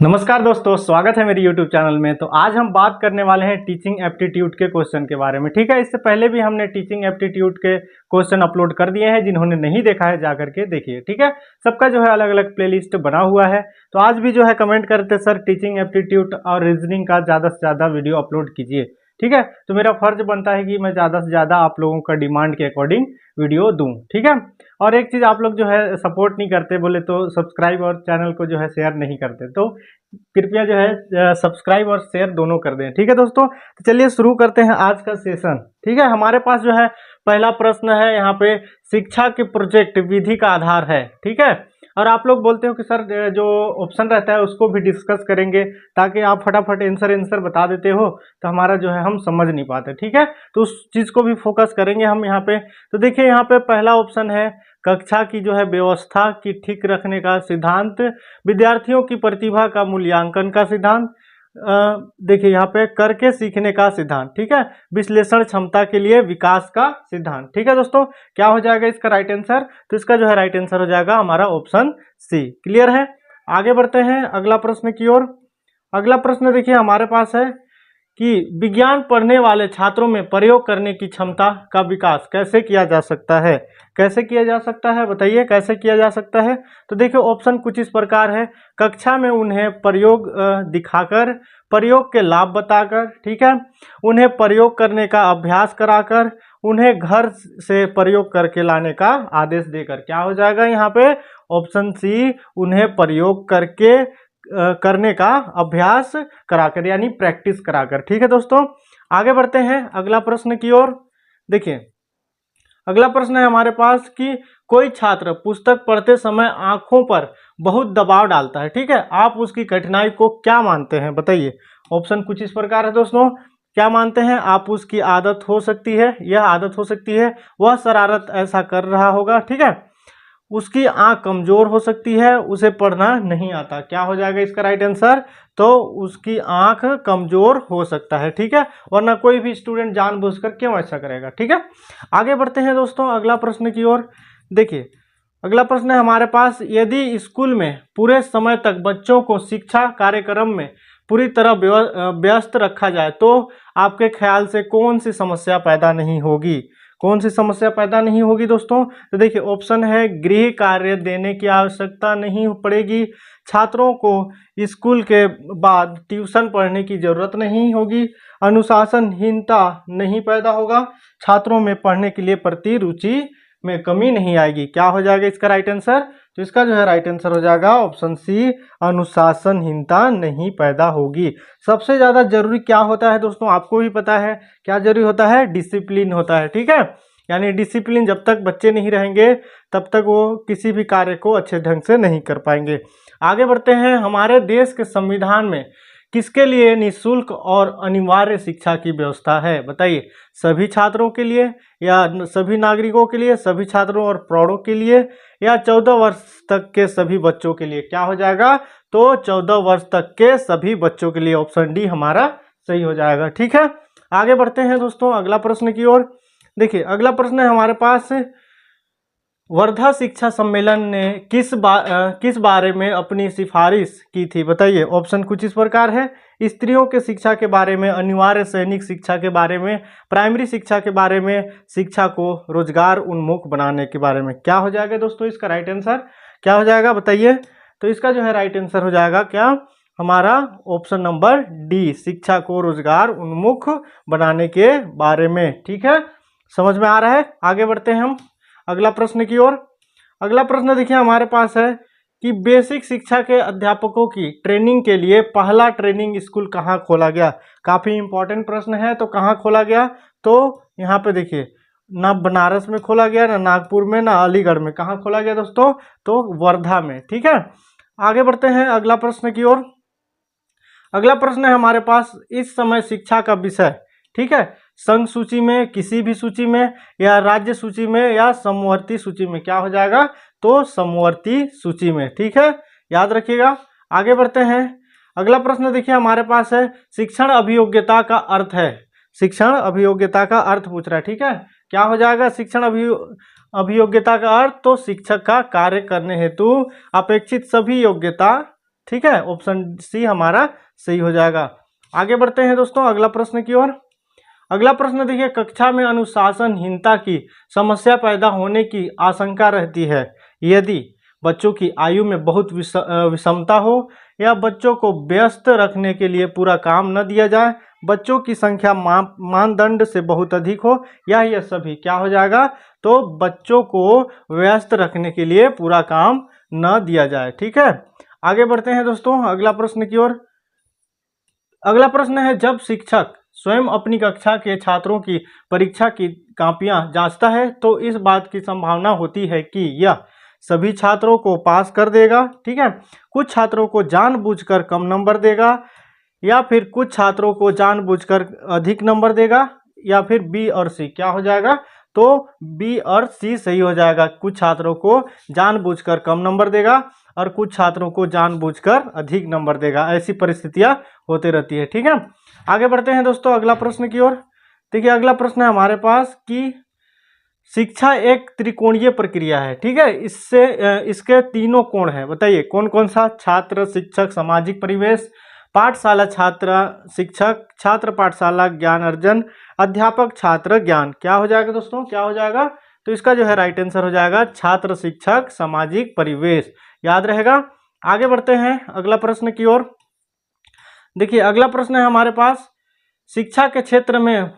नमस्कार दोस्तों, स्वागत है मेरी YouTube चैनल में। तो आज हम बात करने वाले हैं टीचिंग एप्टीट्यूड के क्वेश्चन के बारे में। ठीक है, इससे पहले भी हमने टीचिंग एप्टीट्यूड के क्वेश्चन अपलोड कर दिए हैं। जिन्होंने नहीं देखा है जा करके देखिए। ठीक है, सबका जो है अलग अलग प्लेलिस्ट बना हुआ है। तो आज भी जो है कमेंट करते सर टीचिंग एप्टीट्यूड और रीजनिंग का ज़्यादा से ज़्यादा वीडियो अपलोड कीजिए। ठीक है, तो मेरा फर्ज बनता है कि मैं ज़्यादा से ज़्यादा आप लोगों का डिमांड के अकॉर्डिंग वीडियो दूँ। ठीक है, और एक चीज़ आप लोग जो है सपोर्ट नहीं करते, बोले तो सब्सक्राइब और चैनल को जो है शेयर नहीं करते, तो कृपया जो है सब्सक्राइब और शेयर दोनों कर दें। ठीक है दोस्तों, तो चलिए शुरू करते हैं आज का सेशन। ठीक है, हमारे पास जो है पहला प्रश्न है यहाँ पे, शिक्षा के प्रोजेक्ट विधि का आधार है। ठीक है, और आप लोग बोलते हो कि सर जो ऑप्शन रहता है उसको भी डिस्कस करेंगे, ताकि आप फटाफट आंसर बता देते हो तो हमारा जो है हम समझ नहीं पाते। ठीक है, तो उस चीज़ को भी फोकस करेंगे हम यहाँ पे। तो देखिए यहाँ पे पहला ऑप्शन है, कक्षा की जो है व्यवस्था की ठीक रखने का सिद्धांत, विद्यार्थियों की प्रतिभा का मूल्यांकन का सिद्धांत, देखिए यहाँ पे करके सीखने का सिद्धांत। ठीक है, विश्लेषण क्षमता के लिए विकास का सिद्धांत। ठीक है दोस्तों, क्या हो जाएगा इसका राइट आंसर? तो इसका जो है राइट आंसर हो जाएगा हमारा ऑप्शन सी। क्लियर है? आगे बढ़ते हैं अगला प्रश्न की ओर। अगला प्रश्न देखिए हमारे पास है कि विज्ञान पढ़ने वाले छात्रों में प्रयोग करने की क्षमता का विकास कैसे किया जा सकता है? कैसे किया जा सकता है बताइए, कैसे किया जा सकता है? तो देखिए ऑप्शन कुछ इस प्रकार है, कक्षा में उन्हें प्रयोग दिखाकर, प्रयोग के लाभ बताकर, ठीक है, उन्हें प्रयोग करने का अभ्यास कराकर, उन्हें घर से प्रयोग करके लाने का आदेश देकर। क्या हो जाएगा यहाँ पे? ऑप्शन सी, उन्हें प्रयोग करके करने का अभ्यास कराकर, यानी प्रैक्टिस कराकर। ठीक है दोस्तों, आगे बढ़ते हैं अगला प्रश्न की ओर। देखिए अगला प्रश्न है हमारे पास कि कोई छात्र पुस्तक पढ़ते समय आंखों पर बहुत दबाव डालता है। ठीक है, आप उसकी कठिनाई को क्या मानते हैं बताइए? ऑप्शन कुछ इस प्रकार है दोस्तों, क्या मानते हैं आप? उसकी आदत हो सकती है, यह आदत हो सकती है, वह शरारत ऐसा कर रहा होगा। ठीक है, उसकी आंख कमजोर हो सकती है, उसे पढ़ना नहीं आता। क्या हो जाएगा इसका राइट आंसर? तो उसकी आंख कमजोर हो सकता है। ठीक है, वरना कोई भी स्टूडेंट जानबूझकर क्यों ऐसा करेगा। ठीक है, आगे बढ़ते हैं दोस्तों अगला प्रश्न की ओर। देखिए अगला प्रश्न है हमारे पास, यदि स्कूल में पूरे समय तक बच्चों को शिक्षा कार्यक्रम में पूरी तरह व्यस्त रखा जाए तो आपके ख्याल से कौन सी समस्या पैदा नहीं होगी? कौन सी समस्या पैदा नहीं होगी दोस्तों? तो देखिए ऑप्शन है, गृह कार्य देने की आवश्यकता नहीं पड़ेगी, छात्रों को स्कूल के बाद ट्यूशन पढ़ने की जरूरत नहीं होगी, अनुशासनहीनता नहीं पैदा होगा, छात्रों में पढ़ने के लिए प्रति रुचि में कमी नहीं आएगी। क्या हो जाएगा इसका राइट आंसर? तो इसका जो है राइट आंसर हो जाएगा ऑप्शन सी, अनुशासनहीनता नहीं पैदा होगी। सबसे ज़्यादा जरूरी क्या होता है दोस्तों? आपको भी पता है क्या जरूरी होता है? डिसिप्लिन होता है। ठीक है, यानी डिसिप्लिन जब तक बच्चे नहीं रहेंगे तब तक वो किसी भी कार्य को अच्छे ढंग से नहीं कर पाएंगे। आगे बढ़ते हैं, हमारे देश के संविधान में किसके लिए निःशुल्क और अनिवार्य शिक्षा की व्यवस्था है बताइए? सभी छात्रों के लिए, या सभी नागरिकों के लिए, सभी छात्रों और प्रौढ़ों के लिए, या 14 वर्ष तक के सभी बच्चों के लिए? क्या हो जाएगा? तो 14 वर्ष तक के सभी बच्चों के लिए ऑप्शन डी हमारा सही हो जाएगा। ठीक है, आगे बढ़ते हैं दोस्तों अगला प्रश्न की ओर। देखिए अगला प्रश्न है हमारे पास, वर्धा शिक्षा सम्मेलन ने किस बारे में अपनी सिफारिश की थी बताइए? ऑप्शन कुछ इस प्रकार है, स्त्रियों के शिक्षा के बारे में, अनिवार्य सैनिक शिक्षा के बारे में, प्राइमरी शिक्षा के बारे में, शिक्षा को रोजगार उन्मुख बनाने के बारे में। क्या हो जाएगा दोस्तों इसका राइट आंसर? क्या हो जाएगा बताइए? तो इसका जो है राइट आंसर हो जाएगा क्या हमारा? ऑप्शन नंबर डी, शिक्षा को रोजगार उन्मुख बनाने के बारे में। ठीक है, समझ में आ रहा है? आगे बढ़ते हैं हम अगला प्रश्न की ओर। अगला प्रश्न देखिए हमारे पास है कि बेसिक शिक्षा के अध्यापकों की ट्रेनिंग के लिए पहला ट्रेनिंग स्कूल कहाँ खोला गया? काफ़ी इंपॉर्टेंट प्रश्न है। तो कहाँ खोला गया? तो यहाँ पे देखिए, ना बनारस में खोला गया, ना नागपुर में, ना अलीगढ़ में। कहाँ खोला गया दोस्तों? तो वर्धा में। ठीक है, आगे बढ़ते हैं अगला प्रश्न की ओर। अगला प्रश्न है हमारे पास, इस समय शिक्षा का विषय, ठीक है, संघ सूची में, किसी भी सूची में, या राज्य सूची में, या समवर्ती सूची में? क्या हो जाएगा? तो समवर्ती सूची में। ठीक है, याद रखिएगा। आगे बढ़ते हैं अगला प्रश्न देखिए हमारे पास है, शिक्षण अभियोग्यता का अर्थ है। शिक्षण अभियोग्यता का अर्थ पूछ रहा है। ठीक है, क्या हो जाएगा शिक्षण अभियोग्यता का अर्थ? तो शिक्षक का कार्य करने हेतु अपेक्षित सभी योग्यता, ठीक है, ऑप्शन सी हमारा सही हो जाएगा। आगे बढ़ते हैं दोस्तों अगला प्रश्न की ओर। अगला प्रश्न देखिए, कक्षा में अनुशासनहीनता की समस्या पैदा होने की आशंका रहती है यदि बच्चों की आयु में बहुत विषमता हो, या बच्चों को व्यस्त रखने के लिए पूरा काम न दिया जाए, बच्चों की संख्या मानदंड से बहुत अधिक हो, या यह सभी। क्या हो जाएगा? तो बच्चों को व्यस्त रखने के लिए पूरा काम न दिया जाए। ठीक है, आगे बढ़ते हैं दोस्तों अगला प्रश्न की ओर। अगला प्रश्न है, जब शिक्षक स्वयं अपनी कक्षा के छात्रों की परीक्षा की कॉपियां जांचता है तो इस बात की संभावना होती है कि यह सभी छात्रों को पास कर देगा, ठीक है, कुछ छात्रों को जानबूझकर कम नंबर देगा, या फिर कुछ छात्रों को जानबूझकर अधिक नंबर देगा, या फिर बी और सी। क्या हो जाएगा? तो बी और सी सही हो जाएगा। कुछ छात्रों को जानबूझकर कम नंबर देगा और कुछ छात्रों को जानबूझकर अधिक नंबर देगा। ऐसी परिस्थितियां होती रहती है। ठीक है, आगे बढ़ते हैं दोस्तों अगला प्रश्न की ओर। देखिए अगला प्रश्न है हमारे पास कि शिक्षा एक त्रिकोणीय प्रक्रिया है। ठीक है, इसके तीनों कोण हैं। बताइए कौन कौन सा? छात्र, शिक्षक, सामाजिक परिवेश, पाठशाला, छात्र शिक्षक, छात्र पाठशाला, ज्ञान अर्जन, अध्यापक छात्र ज्ञान। क्या हो जाएगा दोस्तों? क्या हो जाएगा? तो इसका जो है राइट आंसर हो जाएगा छात्र, शिक्षक, सामाजिक परिवेश। याद रहेगा। आगे बढ़ते हैं अगला प्रश्न की ओर। देखिए अगला प्रश्न है हमारे पास, शिक्षा के क्षेत्र में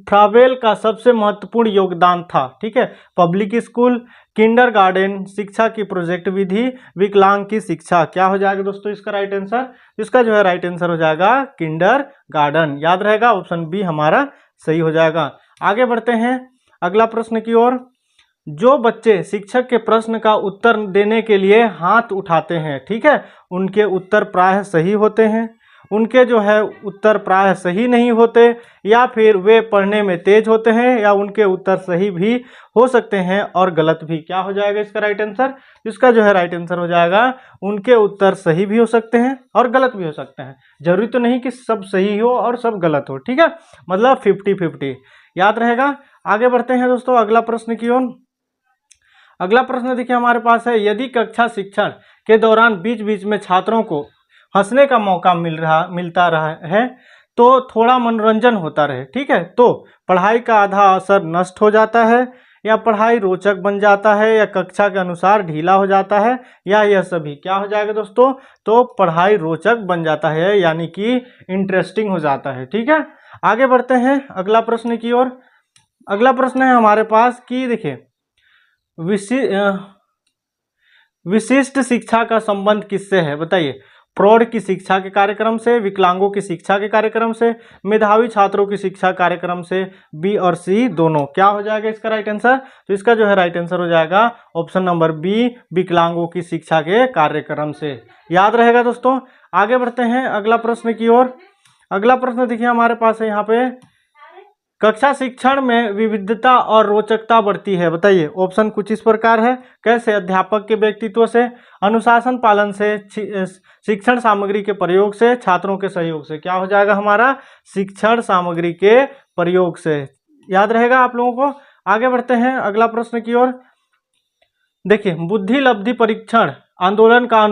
फ्रावेल का सबसे महत्वपूर्ण योगदान था। ठीक है, पब्लिक स्कूल, किंडरगार्टन शिक्षा की प्रोजेक्ट विधि, विकलांग की शिक्षा। क्या हो जाएगा दोस्तों इसका राइट आंसर? इसका जो है राइट आंसर हो जाएगा किंडरगार्टन। याद रहेगा, ऑप्शन बी हमारा सही हो जाएगा। आगे बढ़ते हैं अगला प्रश्न की ओर। जो बच्चे शिक्षक के प्रश्न का उत्तर देने के लिए हाथ उठाते हैं, ठीक है, उनके उत्तर प्रायः सही होते हैं, उनके जो है उत्तर प्रायः सही नहीं होते, या फिर वे पढ़ने में तेज होते हैं, या उनके उत्तर सही भी हो सकते हैं और गलत भी। क्या हो जाएगा इसका राइट आंसर? इसका जो है राइट आंसर हो जाएगा उनके उत्तर सही भी हो सकते हैं और गलत भी हो सकते हैं। जरूरी तो नहीं कि सब सही हो और सब गलत हो। ठीक है, मतलब 50-50। याद रहेगा। आगे बढ़ते हैं दोस्तों अगला प्रश्न की ओर। अगला प्रश्न देखिए हमारे पास है, यदि कक्षा शिक्षण के दौरान बीच बीच में छात्रों को हंसने का मौका मिलता रहा है तो थोड़ा मनोरंजन होता रहे, ठीक है, तो पढ़ाई का आधा असर नष्ट हो जाता है, या पढ़ाई रोचक बन जाता है, या कक्षा के अनुसार ढीला हो जाता है, या यह सभी। क्या हो जाएगा दोस्तों? तो पढ़ाई रोचक बन जाता है, यानी कि इंटरेस्टिंग हो जाता है। ठीक है, आगे बढ़ते हैं अगला प्रश्न की ओर। अगला प्रश्न है हमारे पास कि देखिए विशिष्ट शिक्षा का संबंध किससे है? बताइए। प्रौढ़ की शिक्षा के कार्यक्रम से, विकलांगों की शिक्षा के कार्यक्रम से, मेधावी छात्रों की शिक्षा कार्यक्रम से, बी और सी दोनों। क्या हो जाएगा इसका राइट आंसर? तो इसका जो है राइट आंसर हो जाएगा ऑप्शन नंबर बी, विकलांगों की शिक्षा के कार्यक्रम से। याद रहेगा दोस्तों। आगे बढ़ते हैं अगला प्रश्न की ओर। अगला प्रश्न देखिए हमारे पास है यहाँ पे, कक्षा शिक्षण में विविधता और रोचकता बढ़ती है। बताइए। ऑप्शन कुछ इस प्रकार है। कैसे? अध्यापक के व्यक्तित्व से, अनुशासन पालन से, शिक्षण सामग्री के प्रयोग से, छात्रों के सहयोग से। क्या हो जाएगा हमारा? शिक्षण सामग्री के प्रयोग से। याद रहेगा आप लोगों को। आगे बढ़ते हैं अगला प्रश्न की ओर। देखिए बुद्धि लब्धि परीक्षण आंदोलन का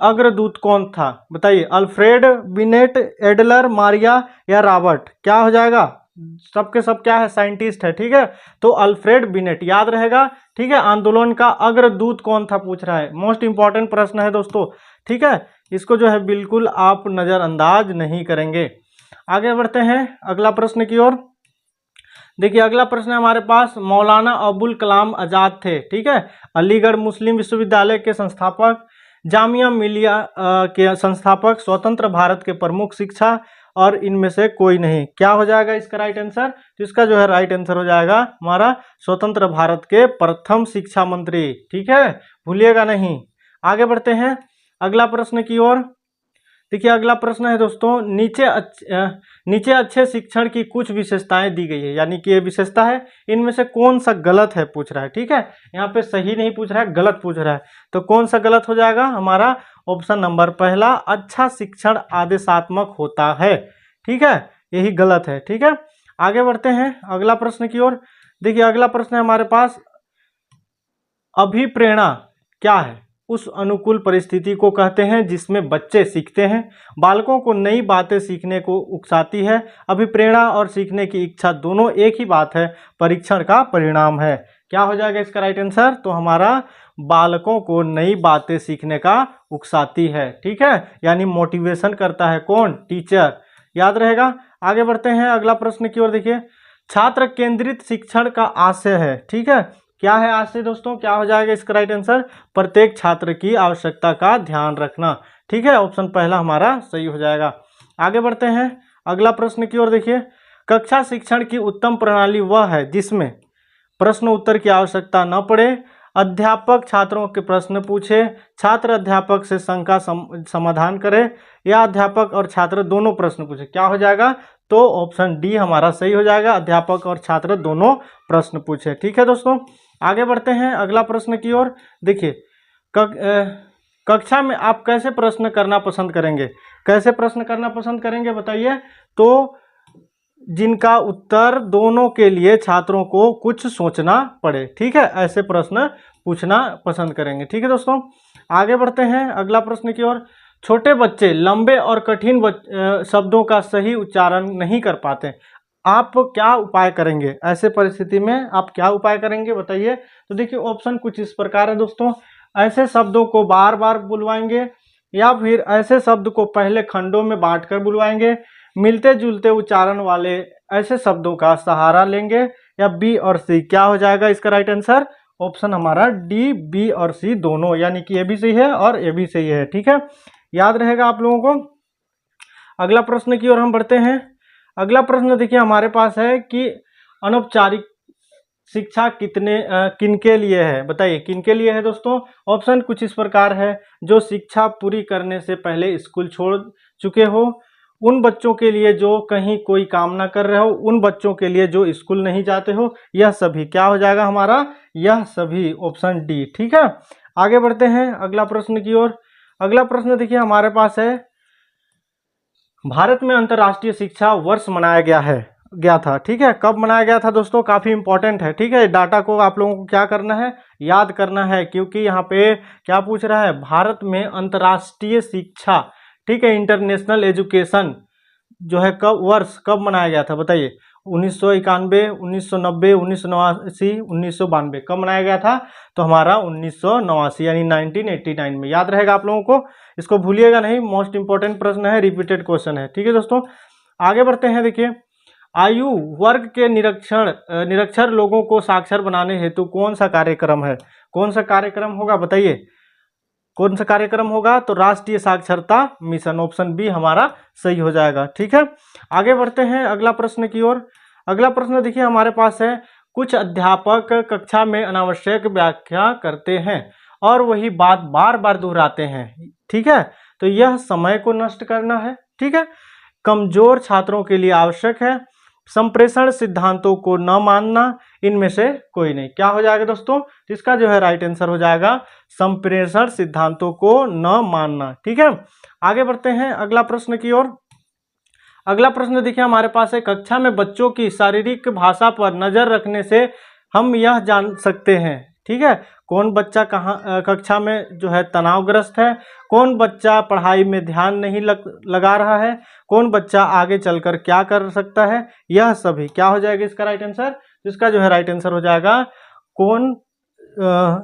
अग्रदूत कौन था? बताइए। अल्फ्रेड, बिनेट, एडलर, मारिया या रॉबर्ट। क्या हो जाएगा? सबके सब क्या है? साइंटिस्ट है। ठीक है, तो अल्फ्रेड बिनेट। याद रहेगा। ठीक है, आंदोलन का अग्रदूत कौन था पूछ रहा है। मोस्ट इंपॉर्टेंट प्रश्न है दोस्तों। ठीक है, इसको जो है बिल्कुल आप नजरअंदाज नहीं करेंगे। आगे बढ़ते हैं अगला प्रश्न की ओर। देखिए अगला प्रश्न है हमारे पास, मौलाना अबुल कलाम आजाद थे, ठीक है, अलीगढ़ मुस्लिम विश्वविद्यालय के संस्थापक, जामिया मिलिया के संस्थापक, स्वतंत्र भारत के प्रमुख शिक्षा, और इनमें से कोई नहीं। क्या हो जाएगा इसका राइट आंसर? तो इसका जो है राइट आंसर हो जाएगा हमारा स्वतंत्र भारत के प्रथम शिक्षा मंत्री। ठीक है, भूलिएगा नहीं। आगे बढ़ते हैं अगला प्रश्न की ओर। देखिए अगला प्रश्न है दोस्तों, नीचे अच्छे शिक्षण की कुछ विशेषताएं दी गई है, यानी कि ये विशेषता है, इनमें से कौन सा गलत है पूछ रहा है। ठीक है, यहाँ पे सही नहीं पूछ रहा है, गलत पूछ रहा है। तो कौन सा गलत हो जाएगा हमारा? ऑप्शन नंबर पहला, अच्छा शिक्षण आदेशात्मक होता है। ठीक है, यही गलत है। ठीक है, आगे बढ़ते हैं अगला प्रश्न की ओर। देखिए अगला प्रश्न है हमारे पास, अभिप्रेरणा क्या है? उस अनुकूल परिस्थिति को कहते हैं जिसमें बच्चे सीखते हैं। बालकों को नई बातें सीखने को उकसाती है। अभिप्रेरणा और सीखने की इच्छा दोनों एक ही बात है, परीक्षण का परिणाम है। क्या हो जाएगा इसका राइट आंसर? तो हमारा बालकों को नई बातें सीखने का उकसाती है, ठीक है, यानी मोटिवेशन करता है कौन? टीचर। याद रहेगा। आगे बढ़ते हैं अगला प्रश्न की ओर। देखिए, छात्र केंद्रित शिक्षण का आशय है, ठीक है। क्या है आशय दोस्तों? क्या हो जाएगा इसका राइट आंसर? प्रत्येक छात्र की आवश्यकता का ध्यान रखना, ठीक है। ऑप्शन पहला हमारा सही हो जाएगा। आगे बढ़ते हैं अगला प्रश्न की ओर। देखिए, कक्षा शिक्षण की उत्तम प्रणाली वह है जिसमें प्रश्न उत्तर की आवश्यकता न पड़े, अध्यापक छात्रों के प्रश्न पूछे, छात्र अध्यापक से शंका समाधान करे, या अध्यापक और छात्र दोनों प्रश्न पूछे। क्या हो जाएगा? तो ऑप्शन डी हमारा सही हो जाएगा, अध्यापक और छात्र दोनों प्रश्न पूछे, ठीक है दोस्तों। आगे बढ़ते हैं अगला प्रश्न की ओर। देखिए, कक्षा में आप कैसे प्रश्न करना पसंद करेंगे? कैसे प्रश्न करना पसंद करेंगे बताइए? तो जिनका उत्तर दोनों के लिए छात्रों को कुछ सोचना पड़े, ठीक है, ऐसे प्रश्न पूछना पसंद करेंगे, ठीक है दोस्तों। आगे बढ़ते हैं अगला प्रश्न की ओर। छोटे बच्चे लंबे और कठिन शब्दों का सही उच्चारण नहीं कर पाते, आप क्या उपाय करेंगे? ऐसे परिस्थिति में आप क्या उपाय करेंगे बताइए? तो देखिए, ऑप्शन कुछ इस प्रकार है दोस्तों। ऐसे शब्दों को बार बार बुलवाएंगे, या फिर ऐसे शब्द को पहले खंडों में बांटकर बुलवाएंगे, मिलते जुलते उच्चारण वाले ऐसे शब्दों का सहारा लेंगे, या बी और सी। क्या हो जाएगा इसका राइट आंसर? ऑप्शन हमारा डी, बी और सी दोनों, यानी कि ए भी सही है और ए भी सही है, ठीक है। याद रहेगा आप लोगों को। अगला प्रश्न की ओर हम बढ़ते हैं। अगला प्रश्न देखिए हमारे पास है कि अनौपचारिक शिक्षा किनके लिए है? बताइए किनके लिए है दोस्तों? ऑप्शन कुछ इस प्रकार है। जो शिक्षा पूरी करने से पहले स्कूल छोड़ चुके हो, उन बच्चों के लिए जो कहीं कोई काम ना कर रहे हो, उन बच्चों के लिए जो स्कूल नहीं जाते हो, यह सभी। क्या हो जाएगा हमारा? यह सभी, ऑप्शन डी, ठीक है। आगे बढ़ते हैं अगला प्रश्न की ओर। अगला प्रश्न देखिए हमारे पास है, भारत में अंतर्राष्ट्रीय शिक्षा वर्ष मनाया गया था, ठीक है। कब मनाया गया था दोस्तों? काफी इंपॉर्टेंट है, ठीक है। डाटा को आप लोगों को क्या करना है? याद करना है, क्योंकि यहाँ पे क्या पूछ रहा है? भारत में अंतर्राष्ट्रीय शिक्षा, ठीक है, इंटरनेशनल एजुकेशन जो है कब मनाया गया था बताइए? 1991, 1990, 1989, 1992, कब मनाया गया था? तो हमारा 1989 यानी 1989 में। याद रहेगा आप लोगों को, इसको भूलिएगा नहीं, मोस्ट इंपॉर्टेंट प्रश्न है, रिपीटेड क्वेश्चन है, ठीक है दोस्तों। आगे बढ़ते हैं। देखिए, आयु वर्ग के निरक्षर लोगों को साक्षर बनाने हेतु कौन सा कार्यक्रम है? कौन सा कार्यक्रम होगा बताइए? कौन सा कार्यक्रम होगा? तो राष्ट्रीय साक्षरता मिशन, ऑप्शन बी हमारा सही हो जाएगा, ठीक है। आगे बढ़ते हैं अगला प्रश्न की ओर। अगला प्रश्न देखिए हमारे पास है, कुछ अध्यापक कक्षा में अनावश्यक व्याख्या करते हैं और वही बात बार बार दोहराते हैं, ठीक है, तो यह समय को नष्ट करना है, ठीक है, कमजोर छात्रों के लिए आवश्यक है, संप्रेषण सिद्धांतों को न मानना, इनमें से कोई नहीं। क्या हो जाएगा दोस्तों? इसका जो है राइट आंसर हो जाएगा संप्रेषण सिद्धांतों को न मानना, ठीक है। आगे बढ़ते हैं अगला प्रश्न की ओर। अगला प्रश्न देखिए हमारे पास है, कक्षा में बच्चों की शारीरिक भाषा पर नजर रखने से हम यह जान सकते हैं, ठीक है, कौन बच्चा कहाँ कक्षा में जो है तनावग्रस्त है, कौन बच्चा पढ़ाई में ध्यान नहीं लगा रहा है, कौन बच्चा आगे चलकर क्या कर सकता है, यह सभी। क्या हो जाएगा इसका राइट आंसर? इसका जो है राइट आंसर हो जाएगा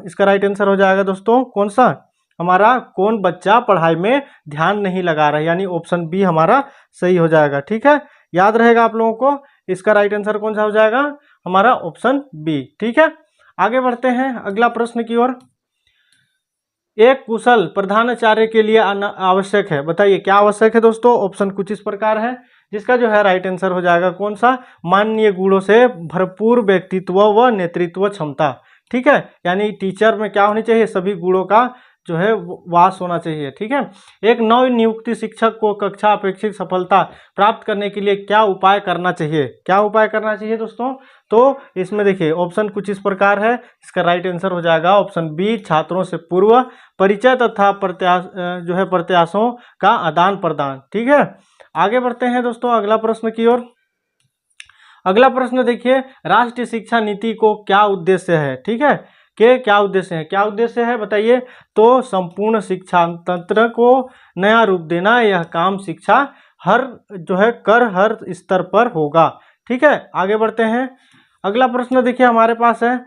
इसका राइट आंसर हो जाएगा दोस्तों कौन सा? हमारा कौन बच्चा पढ़ाई में ध्यान नहीं लगा रहा है, यानी ऑप्शन बी हमारा सही हो जाएगा, ठीक है। याद रहेगा आप लोगों को, इसका राइट आंसर कौन सा हो जाएगा? हमारा ऑप्शन बी, ठीक है। आगे बढ़ते हैं अगला प्रश्न की ओर। एक कुशल प्रधानाचार्य के लिए आवश्यक है, बताइए क्या आवश्यक है दोस्तों? ऑप्शन कुछ इस प्रकार है, जिसका जो है राइट आंसर हो जाएगा कौन सा? माननीय गुणों से भरपूर व्यक्तित्व व नेतृत्व क्षमता, ठीक है, यानी टीचर में क्या होनी चाहिए? सभी गुणों का जो है वास होना चाहिए, ठीक है। एक नव नियुक्त शिक्षक को कक्षा अपेक्षित सफलता प्राप्त करने के लिए क्या उपाय करना चाहिए? क्या उपाय करना चाहिए दोस्तों? तो इसमें देखिए ऑप्शन कुछ इस प्रकार है, इसका राइट आंसर हो जाएगा ऑप्शन बी, छात्रों से पूर्व परिचय तथा प्रत्याशों का आदान प्रदान, ठीक है। आगे बढ़ते हैं दोस्तों अगला प्रश्न की ओर। अगला प्रश्न देखिए, राष्ट्रीय शिक्षा नीति को क्या उद्देश्य है, ठीक है, के क्या उद्देश्य है? क्या उद्देश्य है बताइए? तो संपूर्ण शिक्षा तंत्र को नया रूप देना, यह काम शिक्षा हर जो है कर हर स्तर पर होगा। ठीक है, आगे बढ़ते हैं। अगला प्रश्न देखिए हमारे पास है,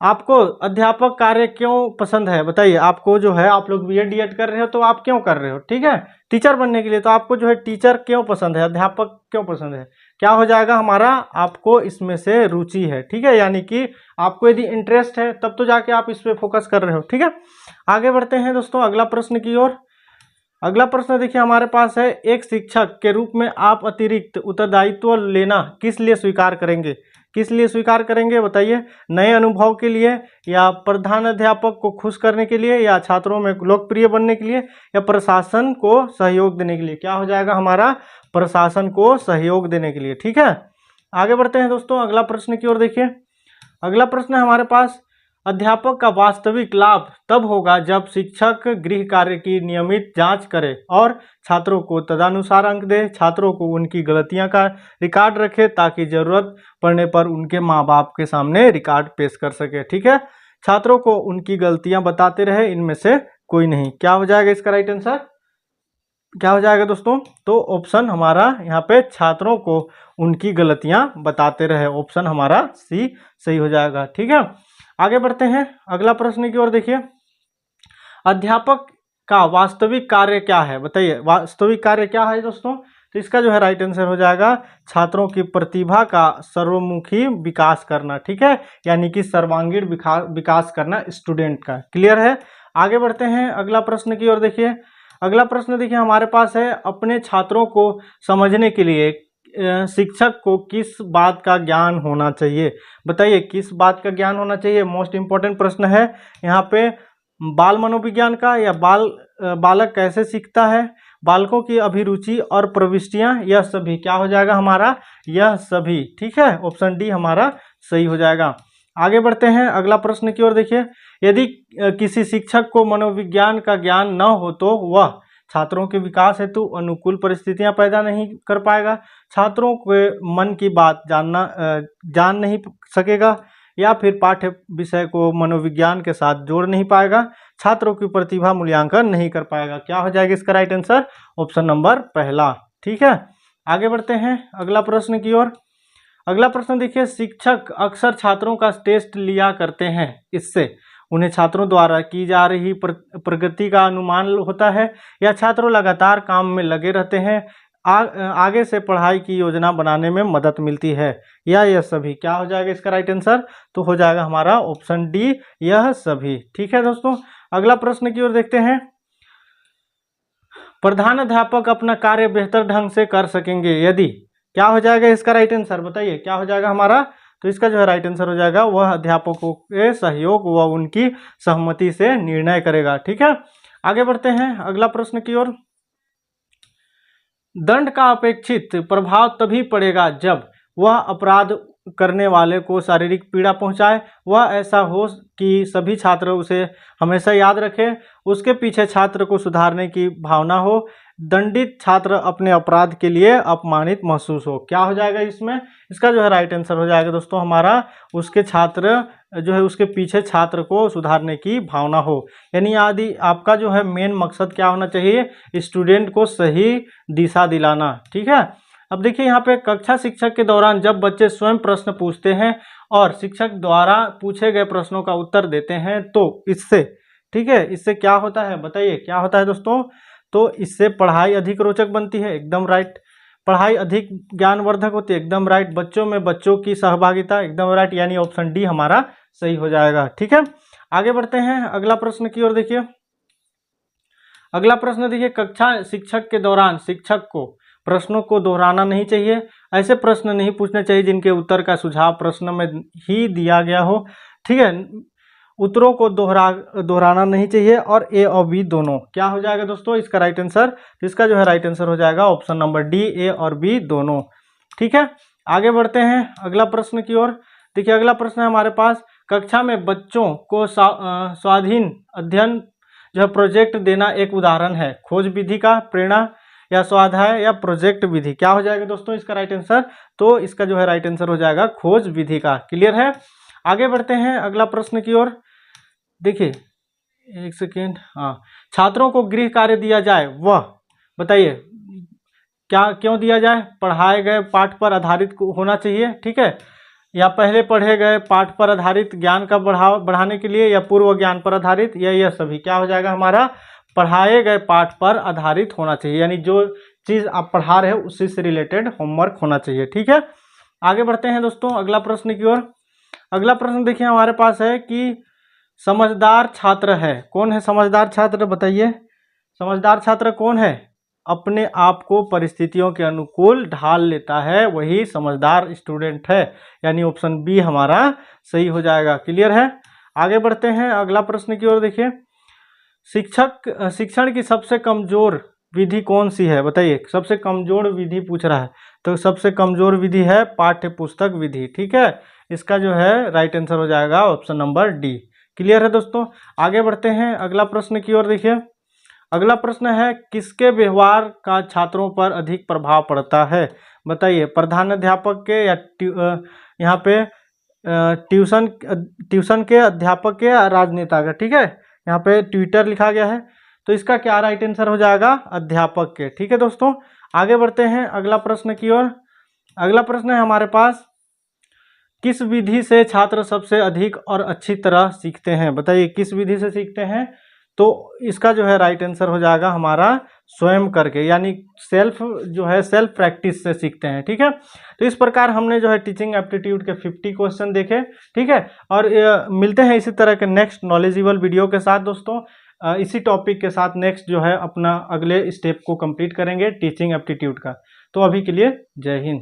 आपको अध्यापक कार्य क्यों पसंद है? बताइए, आपको जो है आप लोग बीएड डीएड कर रहे हो तो आप क्यों कर रहे हो? ठीक है, टीचर बनने के लिए, तो आपको जो है टीचर क्यों पसंद है, अध्यापक क्यों पसंद है? क्या हो जाएगा हमारा? आपको इसमें से रुचि है। ठीक है, यानी कि आपको यदि इंटरेस्ट है तब तो जाके आप इस पे फोकस कर रहे हो। ठीक है, आगे बढ़ते हैं दोस्तों अगला प्रश्न की ओर। अगला प्रश्न देखिए हमारे पास है, एक शिक्षक के रूप में आप अतिरिक्त उत्तरदायित्व लेना किस लिए स्वीकार करेंगे? किस लिए स्वीकार करेंगे बताइए? नए अनुभव के लिए, या प्रधान अध्यापक को खुश करने के लिए, या छात्रों में लोकप्रिय बनने के लिए, या प्रशासन को सहयोग देने के लिए? क्या हो जाएगा हमारा? प्रशासन को सहयोग देने के लिए। ठीक है, आगे बढ़ते हैं दोस्तों अगला प्रश्न की ओर। देखिए अगला प्रश्न है हमारे पास, अध्यापक का वास्तविक लाभ तब होगा जब शिक्षक गृह कार्य की नियमित जांच करे और छात्रों को तदनुसार अंक दे, छात्रों को उनकी गलतियां का रिकॉर्ड रखे ताकि जरूरत पड़ने पर उनके माँ बाप के सामने रिकॉर्ड पेश कर सके। ठीक है, छात्रों को उनकी गलतियां बताते रहे, इनमें से कोई नहीं। क्या हो जाएगा इसका राइट आंसर? क्या हो जाएगा दोस्तों? तो ऑप्शन हमारा यहाँ पे छात्रों को उनकी गलतियां बताते रहे, ऑप्शन हमारा सी सही हो जाएगा। ठीक है, आगे बढ़ते हैं अगला प्रश्न की ओर। देखिए अध्यापक का वास्तविक कार्य क्या है? बताइए, वास्तविक कार्य क्या है दोस्तों? तो इसका जो है राइट आंसर हो जाएगा छात्रों की प्रतिभा का सर्वमुखी विकास करना। ठीक है, यानी कि सर्वांगीण विकास करना स्टूडेंट का। क्लियर है, आगे बढ़ते हैं अगला प्रश्न की ओर। देखिए अगला प्रश्न देखिए हमारे पास है, अपने छात्रों को समझने के लिए शिक्षक को किस बात का ज्ञान होना चाहिए? बताइए, किस बात का ज्ञान होना चाहिए? मोस्ट इंपॉर्टेंट प्रश्न है यहाँ पे, बाल मनोविज्ञान का, या बालक कैसे सीखता है, बालकों की अभिरुचि और प्रविष्टियां, यह सभी। क्या हो जाएगा हमारा? यह सभी। ठीक है, ऑप्शन डी हमारा सही हो जाएगा। आगे बढ़ते हैं अगला प्रश्न की ओर। देखिए यदि किसी शिक्षक को मनोविज्ञान का ज्ञान न हो तो वह छात्रों के विकास हेतु अनुकूल परिस्थितियां पैदा नहीं कर पाएगा, छात्रों के मन की बात जान नहीं सकेगा, या फिर पाठ्य विषय को मनोविज्ञान के साथ जोड़ नहीं पाएगा, छात्रों की प्रतिभा मूल्यांकन नहीं कर पाएगा। क्या हो जाएगा इसका राइट आंसर? ऑप्शन नंबर पहला। ठीक है, आगे बढ़ते हैं अगला प्रश्न की ओर। अगला प्रश्न देखिए, शिक्षक अक्सर छात्रों का टेस्ट लिया करते हैं, इससे उन्हें छात्रों द्वारा की जा रही प्रगति का अनुमान होता है, या छात्रों लगातार काम में लगे रहते हैं, आगे से पढ़ाई की योजना बनाने में मदद मिलती है, या यह सभी। क्या हो जाएगा इसका राइट आंसर? तो हो जाएगा हमारा ऑप्शन डी, यह सभी। ठीक है दोस्तों, अगला प्रश्न की ओर देखते हैं। प्रधान अध्यापक अपना कार्य बेहतर ढंग से कर सकेंगे यदि। क्या हो जाएगा इसका राइट आंसर? बताइए, क्या हो जाएगा हमारा? तो इसका जो है राइट आंसर हो जाएगा, वह अध्यापकों के सहयोग व उनकी सहमति से निर्णय करेगा। ठीक है, आगे बढ़ते हैं अगला प्रश्न की ओर। दंड का अपेक्षित प्रभाव तभी पड़ेगा जब वह अपराध करने वाले को शारीरिक पीड़ा पहुंचाए, वह ऐसा हो कि सभी छात्र उसे हमेशा याद रखें, उसके पीछे छात्र को सुधारने की भावना हो, दंडित छात्र अपने अपराध के लिए अपमानित महसूस हो। क्या हो जाएगा इसमें? इसका जो है राइट आंसर हो जाएगा दोस्तों हमारा, उसके छात्र जो है उसके पीछे छात्र को सुधारने की भावना हो। यानी यदि आपका जो है मेन मकसद क्या होना चाहिए? स्टूडेंट को सही दिशा दिलाना। ठीक है, अब देखिए यहाँ पे कक्षा शिक्षक के दौरान जब बच्चे स्वयं प्रश्न पूछते हैं और शिक्षक द्वारा पूछे गए प्रश्नों का उत्तर देते हैं तो इससे, ठीक है, इससे क्या होता है? बताइए क्या होता है दोस्तों? तो इससे पढ़ाई अधिक रोचक बनती है, एकदम राइट। पढ़ाई अधिक ज्ञानवर्धक होती है, एकदम राइट। बच्चों में बच्चों की सहभागिता, एकदम राइट, यानी ऑप्शन डी हमारा सही हो जाएगा। ठीक है, आगे बढ़ते हैं अगला प्रश्न की ओर। देखिए अगला प्रश्न देखिए, कक्षा शिक्षक के दौरान शिक्षक को प्रश्नों को दोहराना नहीं चाहिए, ऐसे प्रश्न नहीं पूछने चाहिए जिनके उत्तर का सुझाव प्रश्न में ही दिया गया हो। ठीक है, उत्तरों को दोहराना नहीं चाहिए, और ए और बी दोनों। क्या हो जाएगा दोस्तों इसका राइट आंसर? तो इसका जो है राइट आंसर हो जाएगा ऑप्शन नंबर डी, ए और बी दोनों। ठीक है, आगे बढ़ते हैं अगला प्रश्न की ओर। देखिए अगला प्रश्न है हमारे पास, कक्षा में बच्चों को स्वाधीन अध्ययन जो है प्रोजेक्ट देना एक उदाहरण है, खोज विधि का, प्रेरणा या स्वाध्याय या प्रोजेक्ट विधि। क्या हो जाएगा दोस्तों इसका राइट आंसर? तो इसका जो है राइट आंसर हो जाएगा खोज विधि का। क्लियर है, आगे बढ़ते हैं अगला प्रश्न की ओर। देखिए एक सेकेंड, हाँ, छात्रों को गृह कार्य दिया जाए वह बताइए क्या क्यों दिया जाए। पढ़ाए गए पाठ पर आधारित होना चाहिए, ठीक है, या पहले पढ़े गए पाठ पर आधारित ज्ञान का बढ़ाने के लिए, या पूर्व ज्ञान पर आधारित, या यह सभी। क्या हो जाएगा हमारा, पढ़ाए गए पाठ पर आधारित होना चाहिए, यानी जो चीज़ आप पढ़ा रहे हो उसी से रिलेटेड होमवर्क होना चाहिए, ठीक है। आगे बढ़ते हैं दोस्तों अगला प्रश्न की ओर। अगला प्रश्न देखिए हमारे पास है कि समझदार छात्र है, कौन है समझदार छात्र बताइए। समझदार छात्र कौन है, अपने आप को परिस्थितियों के अनुकूल ढाल लेता है, वही समझदार स्टूडेंट है, यानी ऑप्शन बी हमारा सही हो जाएगा। क्लियर है। आगे बढ़ते हैं अगला प्रश्न की ओर। देखिए शिक्षण की सबसे कमजोर विधि कौन सी है बताइए। सबसे कमजोर विधि पूछ रहा है, तो सबसे कमजोर विधि है पाठ्य पुस्तक विधि, ठीक है। इसका जो है राइट आंसर हो जाएगा ऑप्शन नंबर डी। क्लियर है दोस्तों। आगे बढ़ते हैं अगला प्रश्न की ओर। देखिए अगला प्रश्न है किसके व्यवहार का छात्रों पर अधिक प्रभाव पड़ता है बताइए। प्रधानाध्यापक के या यहाँ पे ट्यूशन के अध्यापक के या राजनेता का, ठीक है। यहाँ पे ट्विटर लिखा गया है, तो इसका क्या राइट आंसर हो जाएगा, अध्यापक के, ठीक है दोस्तों। आगे बढ़ते हैं अगला प्रश्न की ओर। अगला प्रश्न है हमारे पास किस विधि से छात्र सबसे अधिक और अच्छी तरह सीखते हैं बताइए। किस विधि से सीखते हैं, तो इसका जो है राइट आंसर हो जाएगा हमारा स्वयं करके, यानी सेल्फ जो है सेल्फ प्रैक्टिस से सीखते हैं, ठीक है। तो इस प्रकार हमने जो है टीचिंग एप्टीट्यूड के 50 क्वेश्चन देखे, ठीक है। और मिलते हैं इसी तरह के नेक्स्ट नॉलेजेबल वीडियो के साथ दोस्तों। इसी टॉपिक के साथ नेक्स्ट जो है अपना अगले स्टेप को कंप्लीट करेंगे टीचिंग एप्टीट्यूड का। तो अभी के लिए जय हिंद।